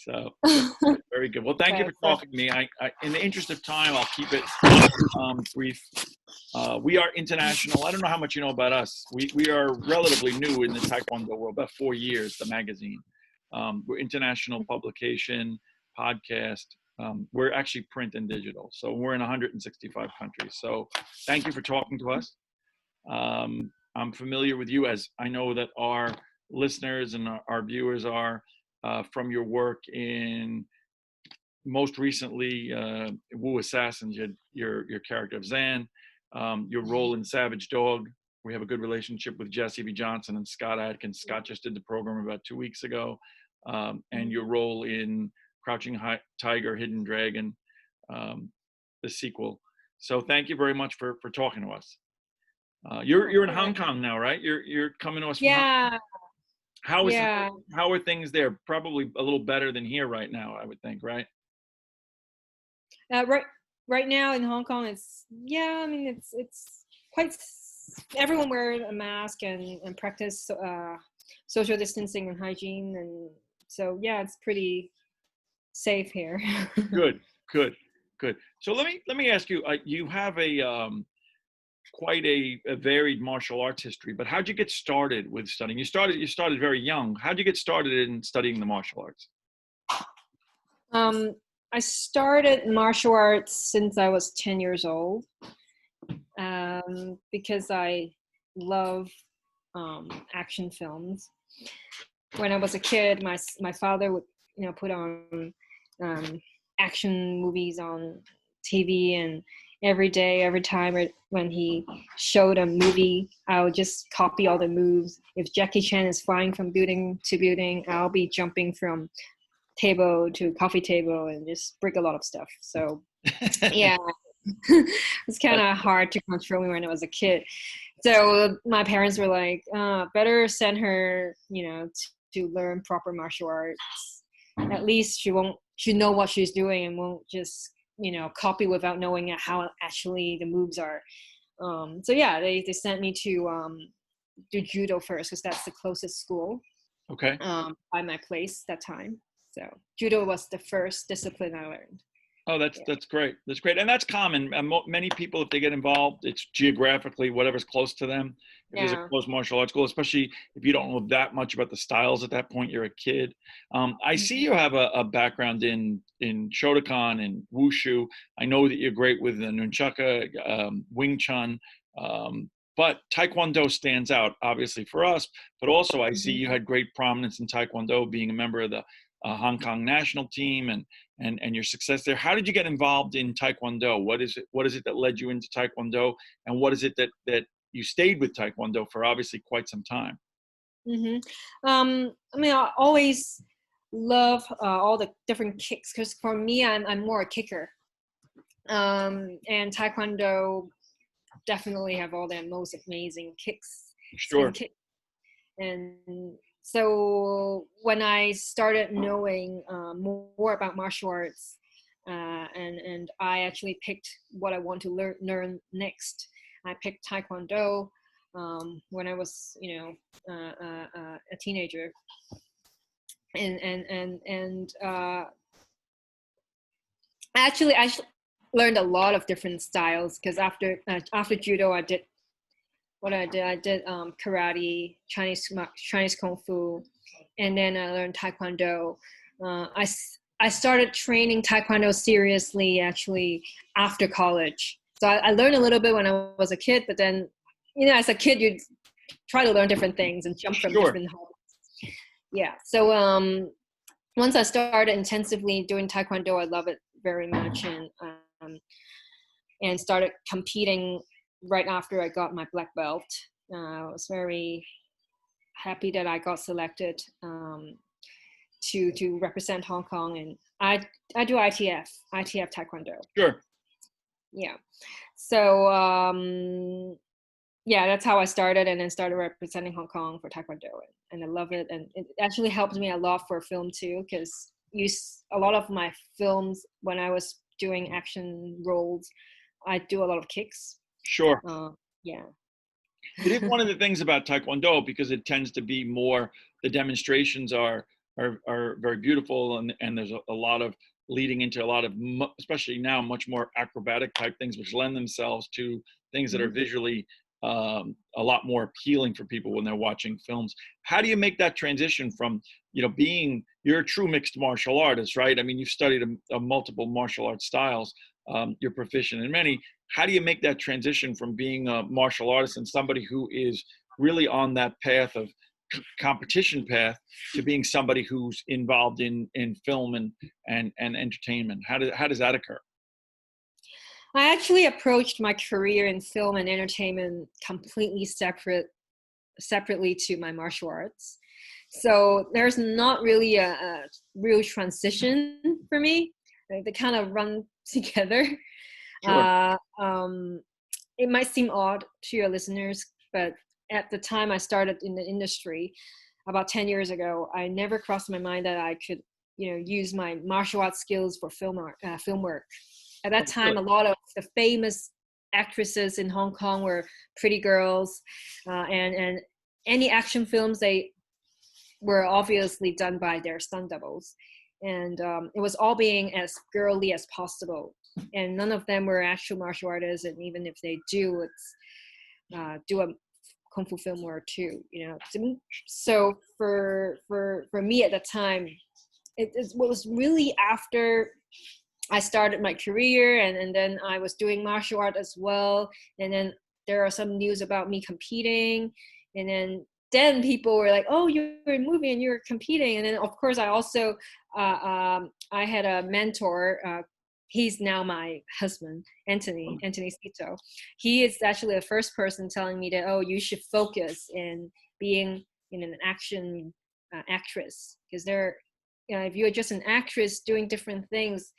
So very good. Well, thank you for Okay, so talking to me. I in the interest of time, I'll keep it brief. We are international. I don't know how much you know about us. We are relatively new in the Taekwondo world, about 4 years, the magazine. We're international publication, podcast. We're actually print and digital. So we're in 165 countries. So thank you for talking to us. I'm familiar with you, as I know that our listeners and our viewers are, from your work in most recently Wu Assassins, your character of Zan, your role in Savage Dog. We have a good relationship with Jesse V. Johnson and Scott Adkins. Scott just did the program about 2 weeks ago. And your role in Crouching Tiger, Hidden Dragon, the sequel. So thank you very much for talking to us. You're in Hong Kong now, right? You're coming to us from Hong Kong. How are things there? Probably a little better than here right now, I would think, right? Right now in Hong Kong, it's quite, everyone wears a mask and practice social distancing and hygiene, and so it's pretty safe here. Good. So let me ask you. You have a quite a varied martial arts history, but how'd you get started with studying? You started very young. How'd you get started in studying the martial arts? I started martial arts since I was 10 years old, because I love action films. When I was a kid, my father would put on action movies on TV, and every time when he showed a movie, I would just copy all the moves. If Jackie Chan is flying from building to building, I'll be jumping from table to coffee table and just break a lot of stuff. So it's kind of hard to control me when I was a kid. So my parents were like, better send her, to learn proper martial arts. At least she know what she's doing and won't just, copy without knowing how actually the moves are. They sent me to do judo first, because that's the closest school. Okay. By my place that time. So judo was the first discipline I learned. Oh, that's great. That's great. And that's common. Many people, if they get involved, it's geographically whatever's close to them. If there's a close martial arts school, especially if you don't know that much about the styles at that point, you're a kid. I see you have a background in Shotokan and Wushu. I know that you're great with the Nunchaka, Wing Chun, but Taekwondo stands out, obviously, for us. But also, I see you had great prominence in Taekwondo, being a member of the Hong Kong national team, and your success there. How did you get involved in Taekwondo? What is it that led you into Taekwondo, and what is it that you stayed with Taekwondo for obviously quite some time? I always love all the different kicks, because for me, I'm more a kicker, and Taekwondo definitely have all the most amazing kicks. Sure. And so when I started knowing more about martial arts, and I actually picked what I want to learn next, I picked Taekwondo when I was, a teenager, and actually I learned a lot of different styles, because after judo, I did karate, Chinese kung fu, and then I learned Taekwondo. I started training Taekwondo seriously actually after college. So I learned a little bit when I was a kid, but then, as a kid, you try to learn different things and jump from different hobbies. Yeah. So once I started intensively doing Taekwondo, I love it very much, and started competing right after I got my black belt. I was very happy that I got selected to represent Hong Kong, and I do ITF Taekwondo. Sure. Yeah. So that's how I started, and then started representing Hong Kong for Taekwondo, and I love it, and it actually helped me a lot for film too, because a lot of my films, when I was doing action roles, I do a lot of kicks. Sure. Yeah. It is one of the things about Taekwondo, because it tends to be more, the demonstrations are are very beautiful, and there's a lot of leading into a lot of, especially now, much more acrobatic type things, which lend themselves to things that are visually a lot more appealing for people when they're watching films. How do you make that transition from, you're a true mixed martial artist, right? I mean, you've studied a multiple martial arts styles. You're proficient in many. How do you make that transition from being a martial artist and somebody who is really on that path of competition path to being somebody who's involved in film and entertainment? How does that occur? I actually approached my career in film and entertainment completely separately to my martial arts. So there's not really a real transition for me. They kind of run together. Sure. It might seem odd to your listeners, but at the time I started in the industry about 10 years ago, I never crossed my mind that I could, use my martial arts skills for film work. At that time, a lot of the famous actresses in Hong Kong were pretty girls, and any action films, they were obviously done by their stunt doubles. And it was all being as girly as possible. And none of them were actual martial artists. And even if they do, it's do a kung fu film or two, So for me at that time, it was really after I started my career, and then I was doing martial art as well. And then there are some news about me competing. And then people were like, oh, you're in a movie and you're competing. And then, of course, I also, I had a mentor. He's now my husband, Anthony Sito. He is actually the first person telling me that, oh, you should focus in being an action actress. Because if you're just an actress doing different things,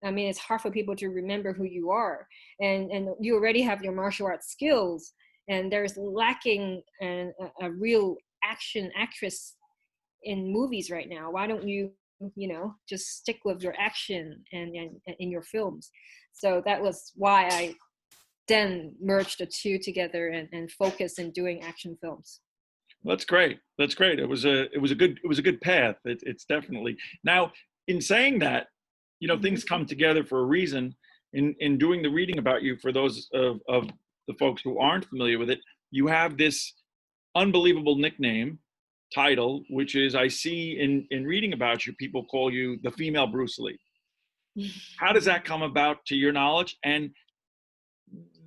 I mean, it's hard for people to remember who you are. And you already have your martial arts skills, and there's lacking a real action actress in movies right now. Why don't you, just stick with your action and in your films? So that was why I then merged the two together and focused in doing action films. That's great. That's great. It was a good path. It's definitely. Now, in saying that, things come together for a reason. In doing the reading about you, for those of the folks who aren't familiar with it, you have this unbelievable nickname title, which is, I see in reading about you, people call you the female Bruce Lee. How does that come about, to your knowledge? And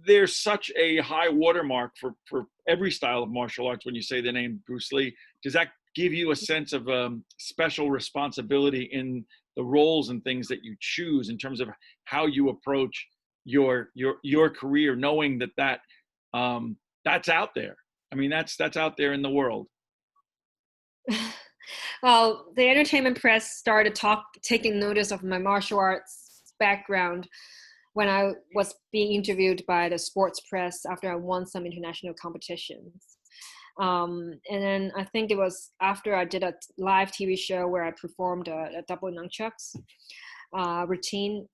there's such a high watermark for every style of martial arts when you say the name Bruce Lee. Does that give you a sense of special responsibility in the roles and things that you choose in terms of how you approach your career, knowing that that's out there? I mean, that's out there in the world. Well, the entertainment press started taking notice of my martial arts background when I was being interviewed by the sports press after I won some international competitions. And then I think it was after I did a live TV show where I performed a double nunchucks routine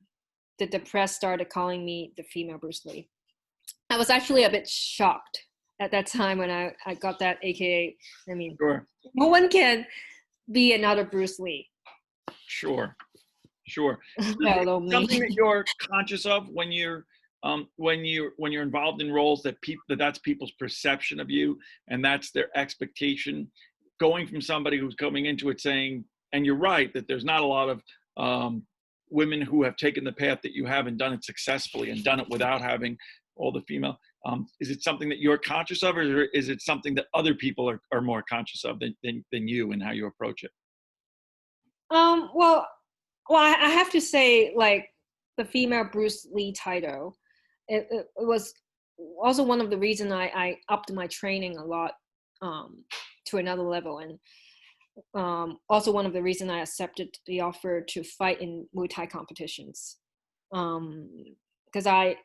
that the press started calling me the female Bruce Lee. I was actually a bit shocked at that time when I got that AKA. I mean, Sure. No one can be another Bruce Lee. Sure. Something that you're conscious of when you're involved in roles, that's people's perception of you, and that's their expectation, going from somebody who's coming into it saying, and you're right, that there's not a lot of women who have taken the path that you have and done it successfully and done it without having all the female. Is it something that you're conscious of, or is it something that other people are more conscious of than you, and how you approach it? Well, I have to say, like, the female Bruce Lee title, it was also one of the reasons I upped my training a lot to another level, and also one of the reasons I accepted the offer to fight in Muay Thai competitions, because I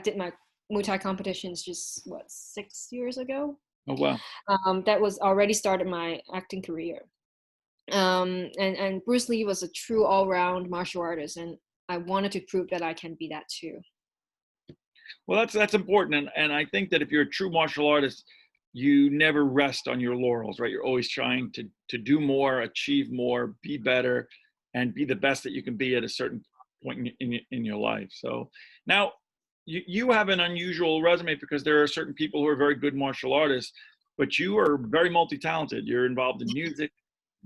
did my Muay Thai competitions just 6 years ago. Oh wow! That was already started my acting career. And Bruce Lee was a true all-round martial artist, and I wanted to prove that I can be that too. Well, that's important, and I think that if you're a true martial artist, you never rest on your laurels, right? You're always trying to do more, achieve more, be better, and be the best that you can be at a certain point in your life. So now you have an unusual resume because there are certain people who are very good martial artists, but you are very multi-talented. You're involved in music,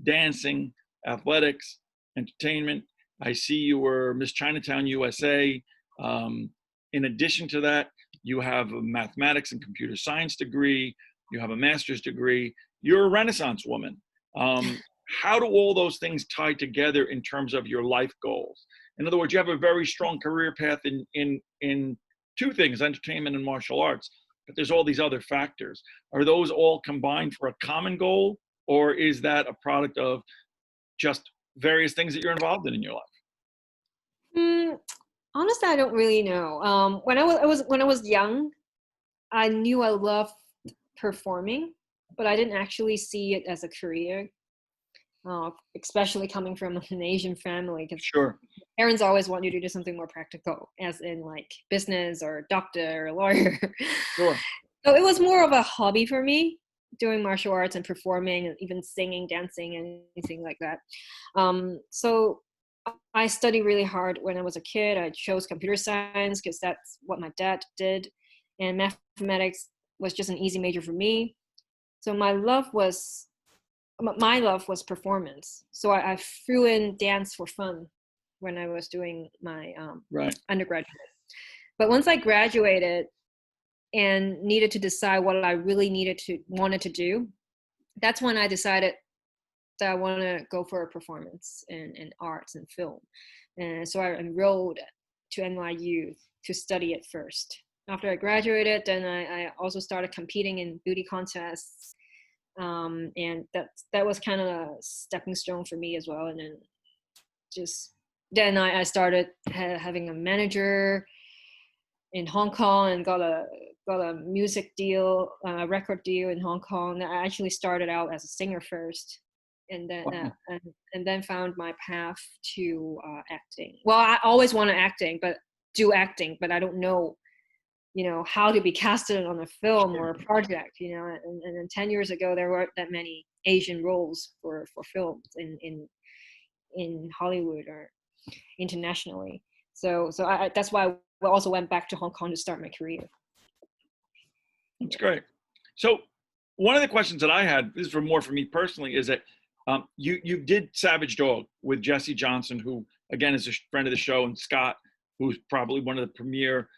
dancing, athletics, entertainment. I see you were Miss Chinatown USA. In addition to that, you have a mathematics and computer science degree. You have a master's degree. You're a Renaissance woman. How do all those things tie together in terms of your life goals? In other words, you have a very strong career path in two things, entertainment and martial arts, but there's all these other factors. Are those all combined for a common goal, or is that a product of just various things that you're involved in your life? Honestly, I don't really know. When I was young, I knew I loved performing, but I didn't actually see it as a career. Especially coming from an Asian family, because Sure. parents always want you to do something more practical, as in like business or doctor or lawyer. Sure. So it was more of a hobby for me, doing martial arts and performing and even singing, dancing, and anything like that. So I studied really hard when I was a kid. I chose computer science because that's what my dad did, and mathematics was just an easy major for me. So my love was performance. So I threw in dance for fun when I was doing my undergraduate. But once I graduated and needed to decide what I really wanted to do, that's when I decided that I want to go for a performance in arts and film. And so I enrolled to NYU to study it first. After I graduated, then I also started competing in beauty contests. And that was kind of a stepping stone for me as well. And then I started having a manager in Hong Kong and got a music deal, a record deal in Hong Kong. I actually started out as a singer first, and then and then found my path to acting. Well, I always wanted acting, but I don't know, how to be casted on a film or a project, and then 10 years ago, there weren't that many Asian roles for films in Hollywood or internationally. So that's why I also went back to Hong Kong to start my career. That's great. So one of the questions that I had, this is more for me personally, is that you did Savage Dog with Jesse Johnson, who again is a friend of the show, and Scott, who's probably one of the premier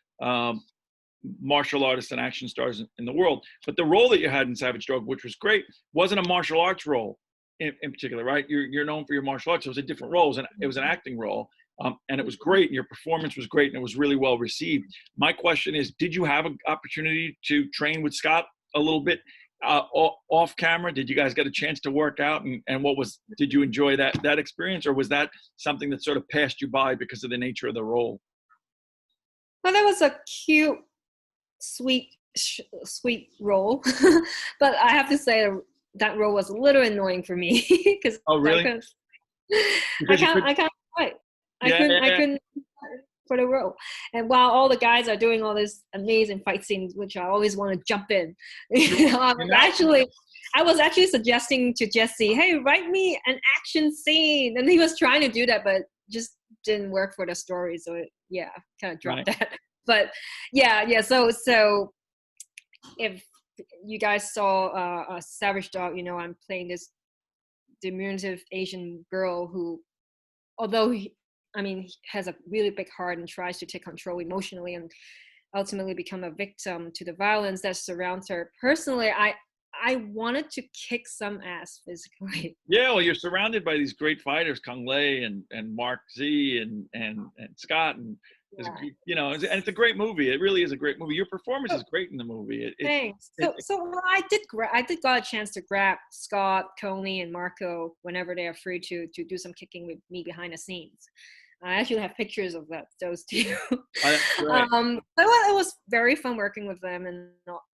martial artists and action stars in the world. But the role that you had in Savage Dog, which was great, wasn't a martial arts role in particular, right? You're known for your martial arts. So it was a different role. It was an acting role. And it was great. And your performance was great. And it was really well received. My question is, did you have an opportunity to train with Scott a little bit off camera? Did you guys get a chance to work out? And did you enjoy that experience? Or was that something that sort of passed you by because of the nature of the role? Well, that was a cute, sweet role. But I have to say that role was a little annoying for me because oh really? I can't fight. I couldn't for the role. And while all the guys are doing all these amazing fight scenes, which I always want to jump in, I was actually suggesting to Jesse, hey, write me an action scene, and he was trying to do that, but just didn't work for the story. So kind of dropped that. But so if you guys saw a Savage Dog, I'm playing this diminutive Asian girl who, although he has a really big heart and tries to take control emotionally and ultimately become a victim to the violence that surrounds her. Personally, I wanted to kick some ass physically. Yeah, well, you're surrounded by these great fighters, Kung Lei and Marc Z and Scott, and and it's a great movie. It really is a great movie. Your performance is great in the movie. Thanks. So I did got a chance to grab Scott, Coney, and Marco whenever they are free to do some kicking with me behind the scenes. I actually have pictures of those two. Right. It was very fun working with them, and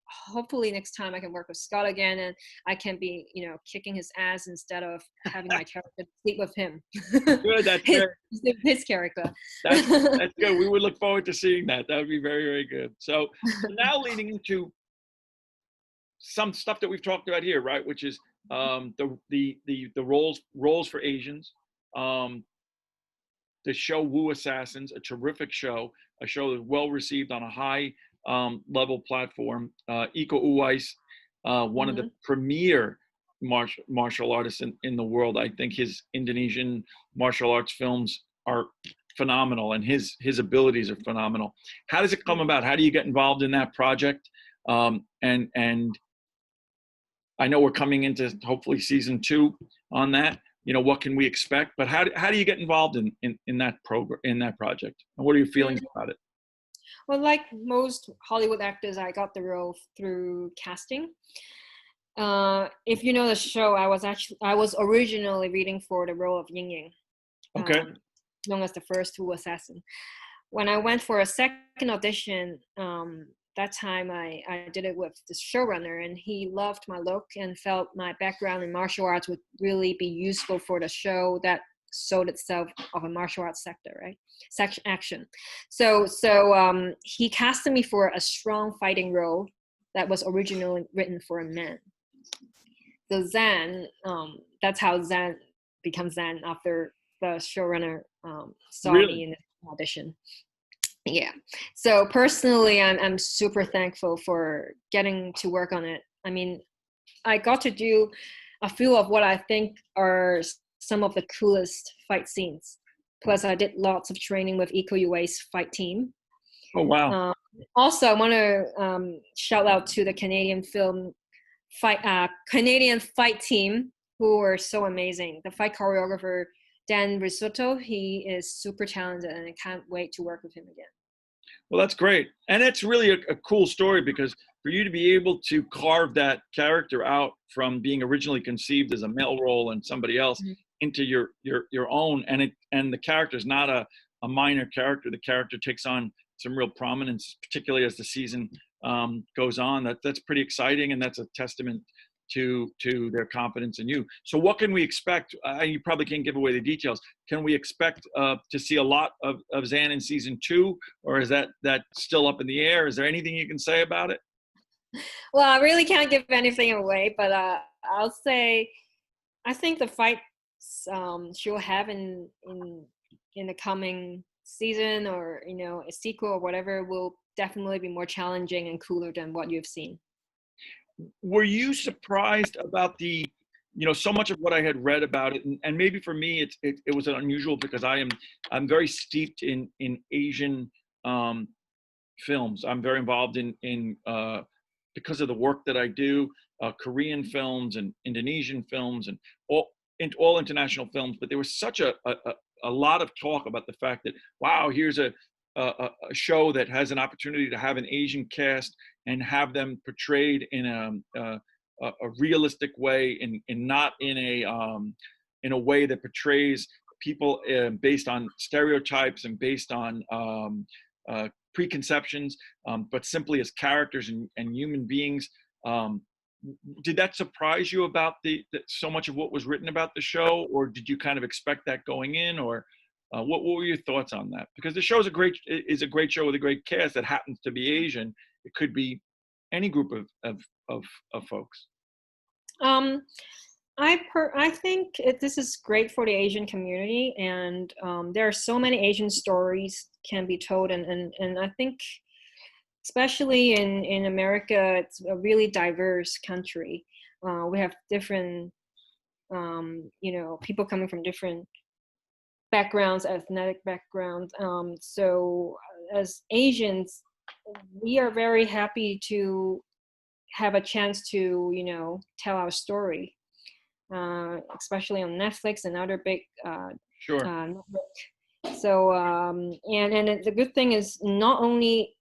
hopefully next time I can work with Scott again, and I can be, kicking his ass instead of having my character sleep with him. Good, that's his character. That's good. We would look forward to seeing that. That would be very, very good. So now leading into some stuff that we've talked about here, right? Which is the roles for Asians. The show Wu Assassins, a terrific show, a show that's well received on a high level platform. Iko Uwais, one of the premier martial artists in the world. I think his Indonesian martial arts films are phenomenal, and his abilities are phenomenal. How does it come about? How do you get involved in that project? And I know we're coming into hopefully season 2 on that. You know, what can we expect? But how do you get involved in that program, in that project? And what are your feelings about it? Well, like most Hollywood actors, I got the role through casting. If you know the show, I was originally reading for the role of Ying Ying, Okay. known as the first Wu assassin. When I went for a second audition, that time I did it with the showrunner, and he loved my look and felt my background in martial arts would really be useful for the show that sold itself of a martial arts sector, right? Action. So he casted me for a strong fighting role that was originally written for a man. So Zan, that's how Zan becomes Zan after the showrunner saw me in the audition. Yeah. So personally, I'm super thankful for getting to work on it. I mean, I got to do a few of what I think are some of the coolest fight scenes. Plus, I did lots of training with Iko Uwais' fight team. Oh, wow. Also, I want to shout out to the Canadian fight team, who were so amazing. The fight choreographer, Dan Risotto, he is super talented, and I can't wait to work with him again. Well, that's great. And it's really a cool story, because for you to be able to carve that character out from being originally conceived as a male role and somebody else into your own, and the character is not a minor character. The character takes on some real prominence, particularly as the season goes on. That's pretty exciting, and that's a testament to their confidence in you. So what can we expect? You probably can't give away the details. Can we expect to see a lot of Zan in season 2, or is that still up in the air? Is there anything you can say about it? Well, I really can't give anything away, but I'll say I think the fights she'll have in the coming season, or a sequel or whatever, will definitely be more challenging and cooler than what you've seen. Were you surprised about so much of what I had read about it, and maybe for me it was unusual, because I'm very steeped in Asian films. I'm very involved in because of the work that I do, Korean films and Indonesian films and all international films. But there was such a lot of talk about the fact that, wow, here's a show that has an opportunity to have an Asian cast and have them portrayed in a realistic way, and not in a way that portrays people based on stereotypes and based on preconceptions, but simply as characters and human beings. Did that surprise you about so much of what was written about the show, or did you kind of expect that going in, or what were your thoughts on that? Because the show is a great show with a great cast that happens to be Asian. It could be any group of folks. I think this is great for the Asian community, and there are so many Asian stories can be told, and I think especially in America, it's a really diverse country. We have different people coming from different backgrounds, ethnic backgrounds. So as Asians, we are very happy to have a chance to tell our story, especially on Netflix and other big network. So and the good thing is, not only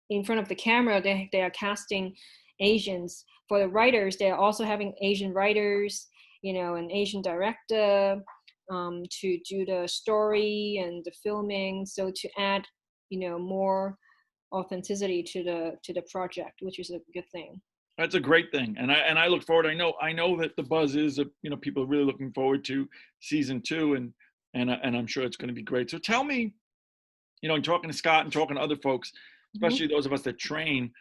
in front of the camera they are casting Asians. For the writers, they are also having Asian writers, an Asian director to do the story and the filming, so to add more authenticity to the project, which is a good thing. That's a great thing, and I look forward. I know that the buzz is people are really looking forward to season 2, and I'm sure it's going to be great. So tell me, talking to Scott and talking to other folks, especially those of us that train,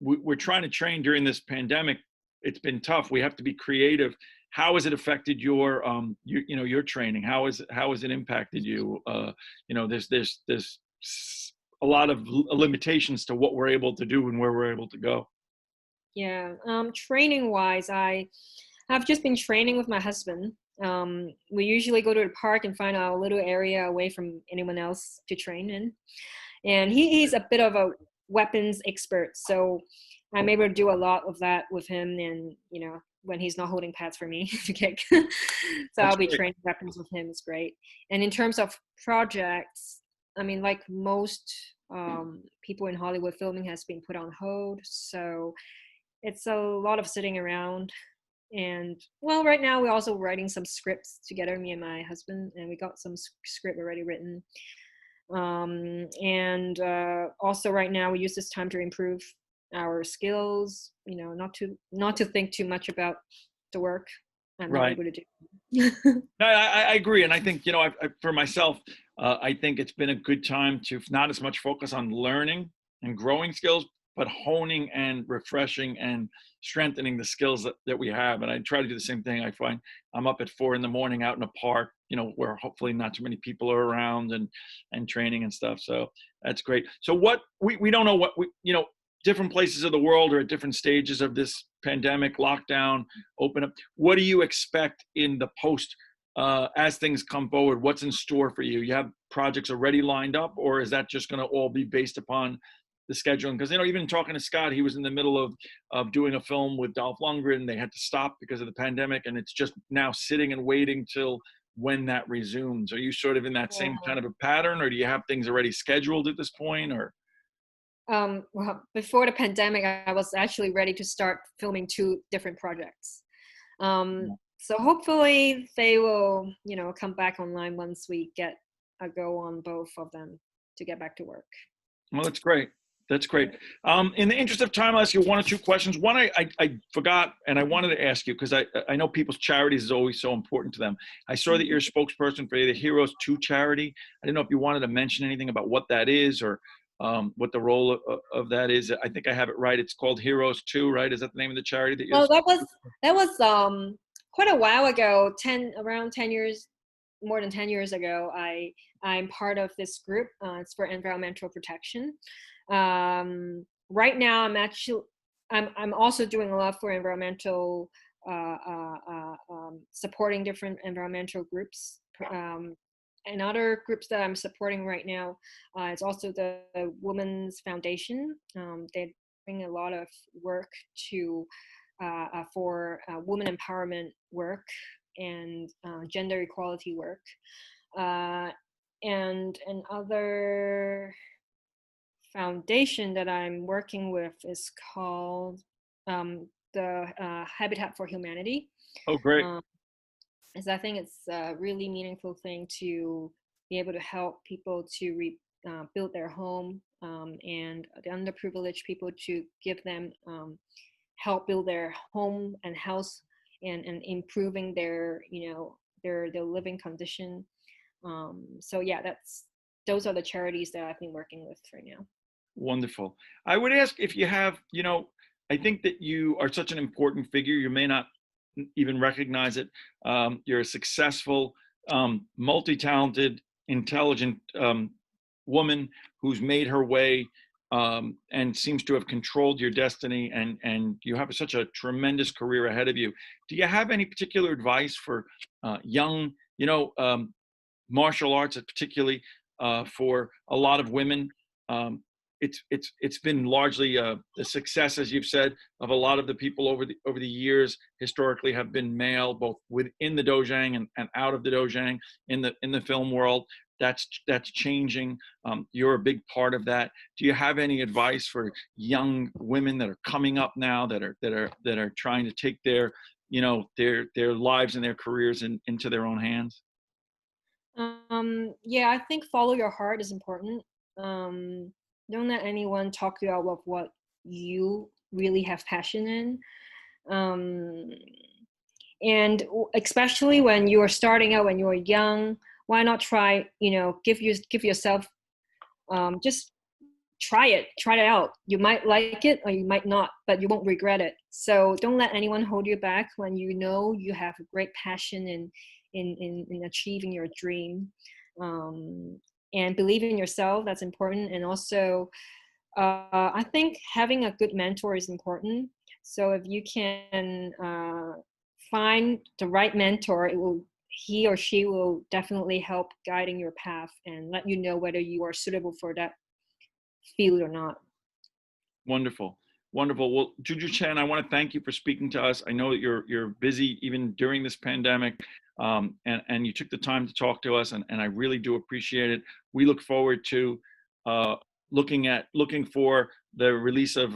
we're trying to train during this pandemic. It's been tough. We have to be creative. How has it affected your your training? How has it impacted you? There's a lot of limitations to what we're able to do and where we're able to go. Yeah. Training wise, I've just been training with my husband. We usually go to the park and find a little area away from anyone else to train in. And he's a bit of a weapons expert, so I'm able to do a lot of that with him. And when he's not holding pads for me to kick, so That's I'll be great. training weapons with him. It's great. And in terms of projects, I mean, like most people in Hollywood, filming has been put on hold, so it's a lot of sitting around. And well, right now we're also writing some scripts together, me and my husband, and we got some script already written. And also right now we use this time to improve our skills, not to think too much about the work I'm not Right. able to do. No, I agree, and I think for myself, I think it's been a good time to not as much focus on learning and growing skills, but honing and refreshing and strengthening the skills that we have. And I try to do the same thing. I find I'm up at 4 a.m. out in a park, where hopefully not too many people are around and training and stuff. So that's great. So what we don't know what different places of the world are at different stages of this pandemic lockdown, open up. What do you expect in the post as things come forward? What's in store for you? You have projects already lined up, or is that just going to all be based upon the scheduling? Because even talking to Scott, he was in the middle of doing a film with Dolph Lundgren. They had to stop because of the pandemic, and it's just now sitting and waiting till when that resumes. Are you sort of in that same kind of a pattern, or do you have things already scheduled at this point? Or Well, before the pandemic, I was actually ready to start filming 2 different projects. So hopefully they will, come back online once we get a go on both of them to get back to work. Well, that's great. That's great. In the interest of time, I'll ask you 1 or 2 questions. One I forgot, and I wanted to ask you because I know people's charities is always so important to them. I saw that you're a spokesperson for the Heroes 2 charity. I didn't know if you wanted to mention anything about what that is, or what the role of that is. I think I have it right. It's called Heroes 2, right? Is that the name of the charity that you? Well, that was quite a while ago. Around 10 years, more than 10 years ago. I'm part of this group. It's for environmental protection. Right now, I'm also doing a lot for environmental, supporting different environmental groups. And other groups that I'm supporting right now, it's also the Women's Foundation. They bring a lot of work to for women empowerment work and gender equality work. And another foundation that I'm working with is called the Habitat for Humanity. Oh, great. Because I think it's a really meaningful thing to be able to help people to build their home, and the underprivileged people to give them help build their home and house, and improving their their living condition. So yeah, those are the charities that I've been working with right now. Wonderful. I would ask if you have, I think that you are such an important figure. You may not even recognize it. You're a successful, multi-talented, intelligent woman who's made her way and seems to have controlled your destiny, and you have such a tremendous career ahead of you. Do you have any particular advice for young, martial arts, particularly for a lot of women? It's been largely the success, as you've said, of a lot of the people over the years historically have been male, both within the dojang and out of the dojang in the film world. That's changing. You're a big part of that. Do you have any advice for young women that are coming up now that are trying to take their lives and their careers into their own hands? Yeah, I think follow your heart is important. Don't let anyone talk you out of what you really have passion in. And especially when you are starting out, when you are young, why not try, give yourself, just try it out. You might like it or you might not, but you won't regret it. So don't let anyone hold you back when you know you have a great passion in achieving your dream. And believe in yourself, that's important. And also, I think having a good mentor is important. So if you can find the right mentor, he or she will definitely help guiding your path and let you know whether you are suitable for that field or not. Wonderful. Wonderful. Well, JuJu Chan, I want to thank you for speaking to us. I know that you're busy even during this pandemic, and you took the time to talk to us, and I really do appreciate it. We look forward to looking for the release of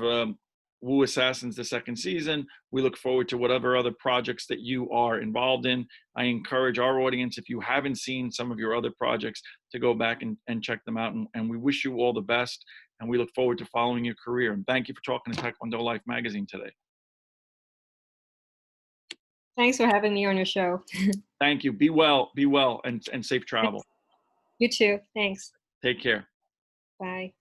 Wu Assassins, the second season. We look forward to whatever other projects that you are involved in. I encourage our audience, if you haven't seen some of your other projects, to go back and check them out. And we wish you all the best. And we look forward to following your career. And thank you for talking to Taekwondo Life Magazine today. Thanks for having me on your show. Thank you. Be well, and safe travel. You too. Thanks. Take care. Bye.